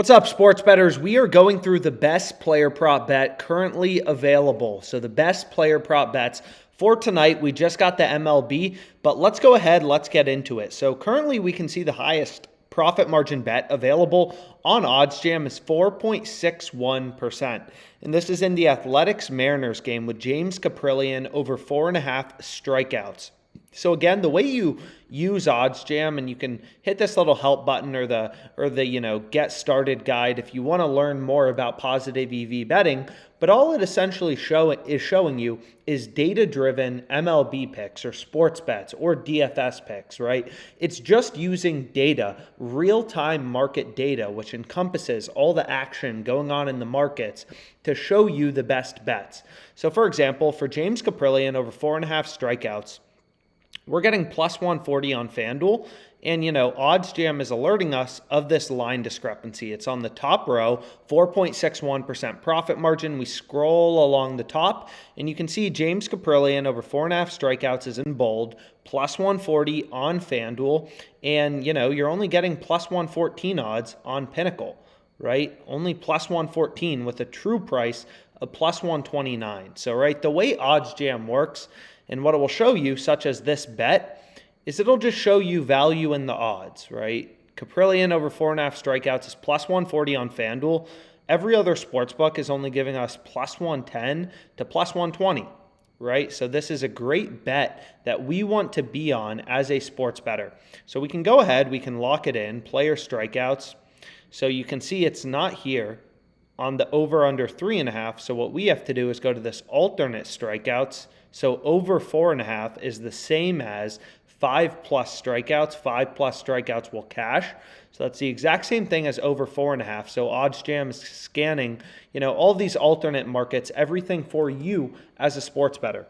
What's up, sports bettors? We are going through the best player prop bet currently available. So the best player prop bets for tonight. We just got the MLB, but let's go ahead. Let's get into it. So currently we can see the highest profit margin bet available on OddsJam is 4.61%. And this is in the Athletics-Mariners game with James Caprillion over 4.5 strikeouts. So again, the way you use OddsJam, and you can hit this little help button or the get started guide if you want to learn more about positive EV betting, but all it essentially is showing you is data-driven MLB picks or sports bets or DFS picks, right? It's just using data, real-time market data, which encompasses all the action going on in the markets to show you the best bets. So for example, for James Caprillion over 4.5 strikeouts, we're getting plus 140 on FanDuel, and OddsJam is alerting us of this line discrepancy. It's on the top row, 4.61% profit margin. We scroll along the top, and you can see James Caprillion over 4.5 strikeouts is in bold, plus 140 on FanDuel, and you're only getting plus 114 odds on Pinnacle, right? Only plus 114 with a true price of plus 129. So, right, the way OddsJam works and what it will show you, such as this bet, is it'll just show you value in the odds, right? Caprillion over 4.5 strikeouts is plus 140 on FanDuel. Every other sportsbook is only giving us plus 110 to plus 120, right? So this is a great bet that we want to be on as a sports bettor. So we can go ahead, we can lock it in, player strikeouts. So you can see it's not here on the over under 3.5. So what we have to do is go to this alternate strikeouts. So over 4.5 is the same as 5+ strikeouts. 5+ strikeouts will cash. So that's the exact same thing as over 4.5. So OddsJam is scanning, all these alternate markets, everything for you as a sports bettor.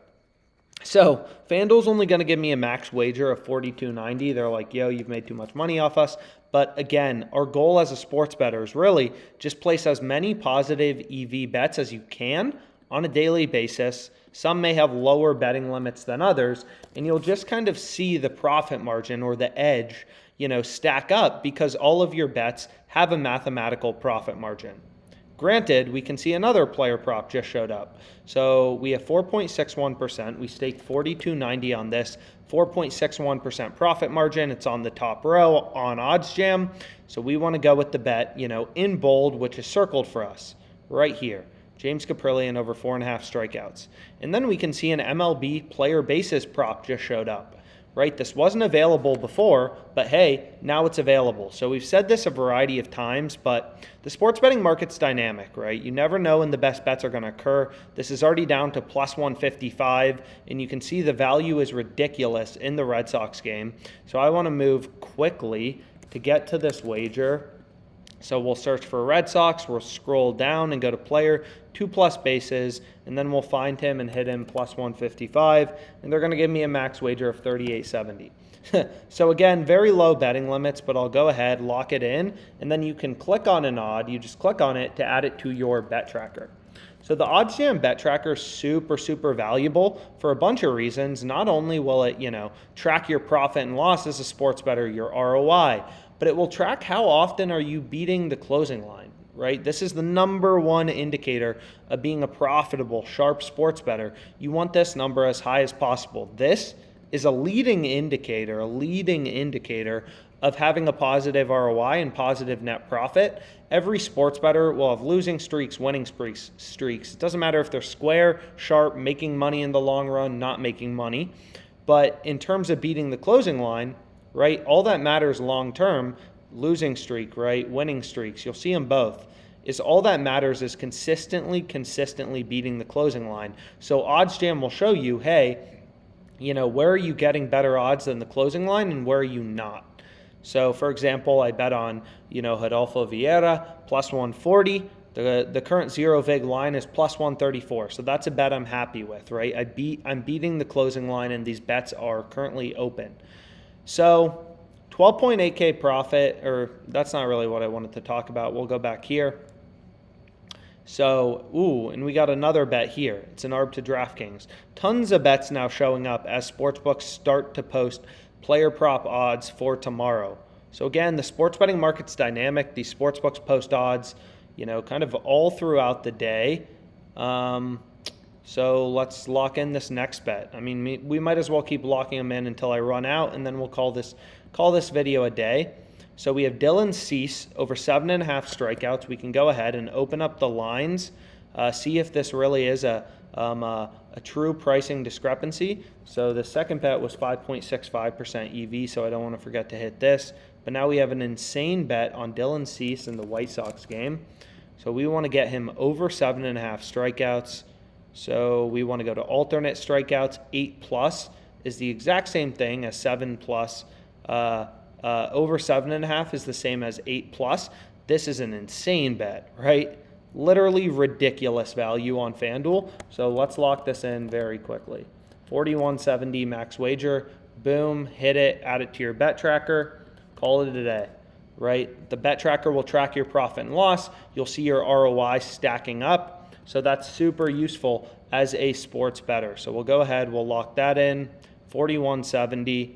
So FanDuel's only going to give me a max wager of $42.90. They're like, yo, you've made too much money off us. But again, our goal as a sports bettor is really just place as many positive EV bets as you can on a daily basis. Some may have lower betting limits than others, and you'll just kind of see the profit margin or the edge, stack up because all of your bets have a mathematical profit margin. Granted, we can see another player prop just showed up. So we have 4.61%. We staked $42.90 on this, 4.61% profit margin. It's on the top row on OddsJam. So we want to go with the bet, in bold, which is circled for us right here. James Caprillion over 4.5 strikeouts. And then we can see an MLB player basis prop just showed up, right? This wasn't available before, but hey, now it's available. So we've said this a variety of times, but the sports betting market's dynamic, right? You never know when the best bets are going to occur. This is already down to plus 155, and you can see the value is ridiculous in the Red Sox game. So I want to move quickly to get to this wager. So we'll search for Red Sox, we'll scroll down and go to player, 2+ bases, and then we'll find him and hit him plus 155, and they're going to give me a max wager of $38.70. So again, very low betting limits, but I'll go ahead, lock it in, and then you can click on an odd. You just click on it to add it to your bet tracker. So the OddsJam bet tracker is super, super valuable for a bunch of reasons. Not only will it, track your profit and loss as a sports bettor, your ROI, but it will track how often are you beating the closing line, right? This is the number one indicator of being a profitable, sharp sports bettor. You want this number as high as possible. This is a leading indicator of having a positive ROI and positive net profit. Every sports bettor will have losing streaks, winning streaks. It doesn't matter if they're square, sharp, making money in the long run, not making money. But in terms of beating the closing line, right, all that matters long term, losing streak, right, winning streaks, you'll see them both, is all that matters is consistently beating the closing line. So OddsJam will show you, hey, where are you getting better odds than the closing line and where are you not? So for example, I bet on, Rodolfo Vieira, plus 140. The current zero vig line is plus 134. So that's a bet I'm happy with, right? I'm beating the closing line and these bets are currently open. So 12.8K profit, or that's not really what I wanted to talk about. We'll go back here. So, and we got another bet here. It's an ARB to DraftKings. Tons of bets now showing up as sportsbooks start to post player prop odds for tomorrow. So again, the sports betting market's dynamic. These sports books post odds, kind of all throughout the day. So let's lock in this next bet. I mean, we might as well keep locking them in until I run out, and then we'll call this video a day. So we have Dylan Cease over 7.5 strikeouts. We can go ahead and open up the lines, see if this really is a true pricing discrepancy. So the second bet was 5.65% EV, so I don't want to forget to hit this. But now we have an insane bet on Dylan Cease in the White Sox game. So we want to get him over 7.5 strikeouts. So we want to go to alternate strikeouts. 8+ is the exact same thing as 7+. Over 7.5 is the same as 8+. This is an insane bet, right? Literally ridiculous value on FanDuel. So let's lock this in very quickly. 41.70 max wager. Boom, hit it, add it to your bet tracker. Call it a day, right? The bet tracker will track your profit and loss. You'll see your ROI stacking up. So that's super useful as a sports bettor. So we'll go ahead, we'll lock that in, 41.70.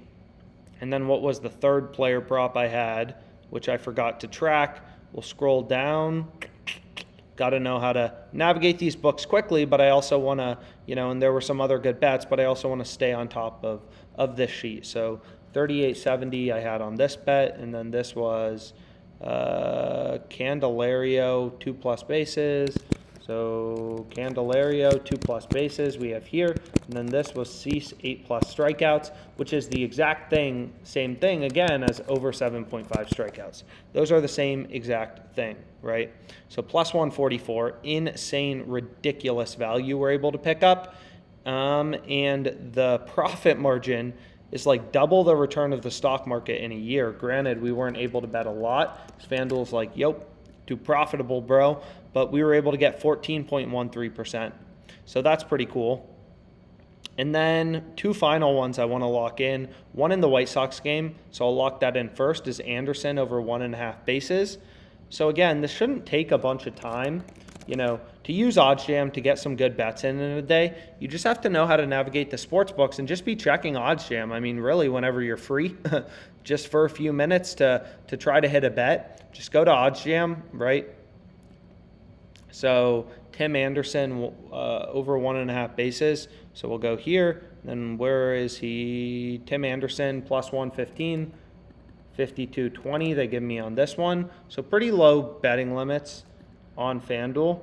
And then what was the third player prop I had, which I forgot to track? We'll scroll down. Got to know how to navigate these books quickly, but I also want to, and there were some other good bets, but I also want to stay on top of this sheet. So 38.70 I had on this bet, and then this was Candelario 2+ bases. So Candelario 2+ bases we have here, and then this was Cease 8+ strikeouts, which is the exact same thing again as over 7.5 strikeouts. Those are the same exact thing, right? So plus 144, insane, ridiculous value we're able to pick up, and the profit margin is like double the return of the stock market in a year. Granted, we weren't able to bet a lot. FanDuel's like, yep, too profitable, bro. But we were able to get 14.13%. So that's pretty cool. And then two final ones I want to lock in. One in the White Sox game, so I'll lock that in first, is Anderson over 1.5 bases. So again, this shouldn't take a bunch of time. To use OddsJam to get some good bets in a day, you just have to know how to navigate the sports books and just be checking OddsJam. I mean, really, whenever you're free, just for a few minutes to try to hit a bet, just go to OddsJam, right? So Tim Anderson over 1.5 bases. So we'll go here. Then where is he? Tim Anderson plus 115, 52.20 they give me on this one. So pretty low betting limits on FanDuel.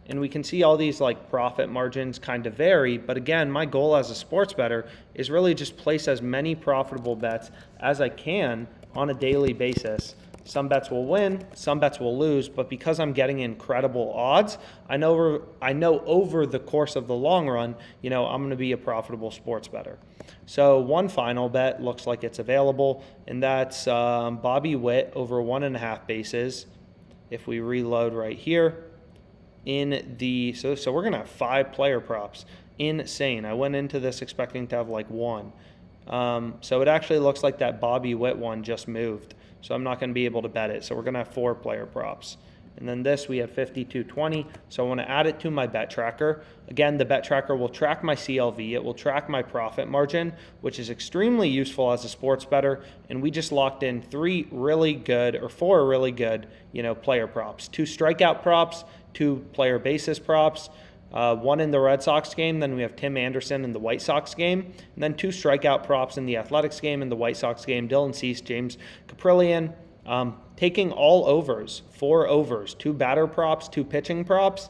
And we can see all these like profit margins kind of vary, but again, my goal as a sports bettor is really just place as many profitable bets as I can on a daily basis. Some bets will win, some bets will lose, but because I'm getting incredible odds, I know over the course of the long run, I'm going to be a profitable sports bettor. So one final bet looks like it's available, and that's Bobby Witt over 1.5 bases. If we reload right here, so we're gonna have 5 player props. Insane. I went into this expecting to have like 1. So it actually looks like that Bobby Witt one just moved. So I'm not gonna be able to bet it. So we're gonna have 4 player props. And then this, we have 52.20. So I want to add it to my bet tracker. Again, the bet tracker will track my CLV. It will track my profit margin, which is extremely useful as a sports bettor. And we just locked in 4 really good, player props. 2 strikeout props, 2 player basis props, 1 in the Red Sox game. Then we have Tim Anderson in the White Sox game. And then 2 strikeout props in the Athletics game and the White Sox game. Dylan Cease, James Caprillion. Taking all overs, 4 overs, 2 batter props, 2 pitching props,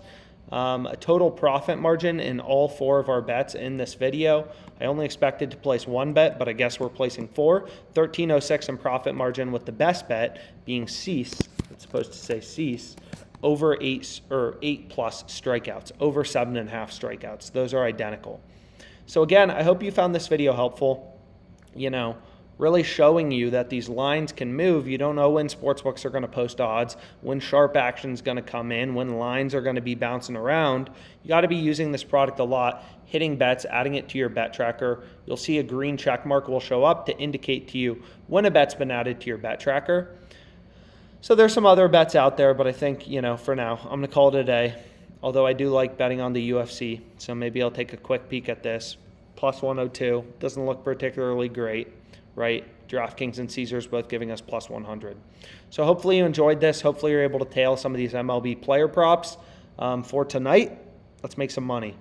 a total profit margin in all 4 of our bets in this video. I only expected to place 1 bet, but I guess we're placing 4. 13.06 in profit margin, with the best bet being Cease. It's supposed to say Cease over 8+ strikeouts, over 7.5 strikeouts. Those are identical. So again, I hope you found this video helpful. Really showing you that these lines can move. You don't know when sportsbooks are going to post odds, when sharp action is going to come in, when lines are going to be bouncing around. You got to be using this product a lot, hitting bets, adding it to your bet tracker. You'll see a green check mark will show up to indicate to you when a bet's been added to your bet tracker. So there's some other bets out there, but I think, for now, I'm going to call it a day. Although I do like betting on the UFC, so maybe I'll take a quick peek at this. Plus 102, doesn't look particularly great. Right? DraftKings and Caesars both giving us plus 100. So hopefully you enjoyed this. Hopefully you're able to tail some of these MLB player props for tonight. Let's make some money.